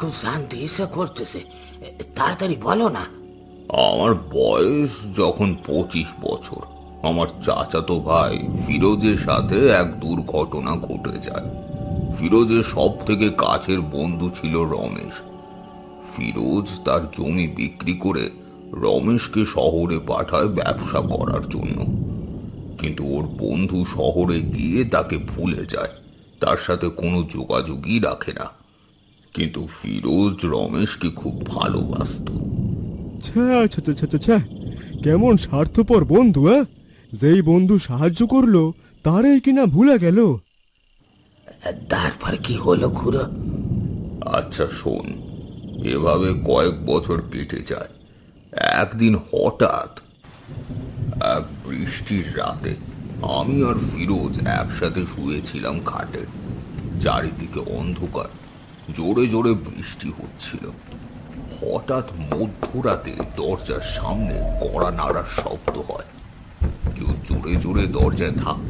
খুব শান্তি ইচ্ছা করতেছে, তাড়াতাড়ি বলো না। আমার বয়স যখন 25 বছর, আমার চাচাতো ভাই ফিরোজের সাথে এক দুর্ঘটনা ঘটে যায়। ফিরোজের সব থেকে কাছের বন্ধু ছিল রমেশ। ফিরোজ তার জমি বিক্রি করে রমেশকে শহরে পাঠায় ব্যবসা করার জন্য। কিন্তু ওর বন্ধু শহরে গিয়ে তাকে ভুলে যায়, তার সাথে কোনো যোগাযোগই রাখে না। কিন্তু ফিরোজ রমেশকে খুব ভালোবাসতো। ছ্যা ছ্যা ছ্যা ছ্যা ছ্যা, কেমন স্বার্থপর বন্ধু! যেই বন্ধু সাহায্য করলো তারই কিনা ভুলে গেল। তারপর কি হলো খুড়ো? আচ্ছা শোন, এভাবে কয়েক বছর কেটে যায়। একদিন হঠাৎ এক বৃষ্টির রাতে আমি আর ফিরোজ একসাথে শুয়েছিলাম খাটে। চারিদিকে অন্ধকার, জোরে জোরে বৃষ্টি হচ্ছিল। হঠাৎ মধ্যরাতে দরজার সামনে কড়া নাড়ার শব্দ হয়। কেউ জোরে জোরে দরজায় ধাক্কা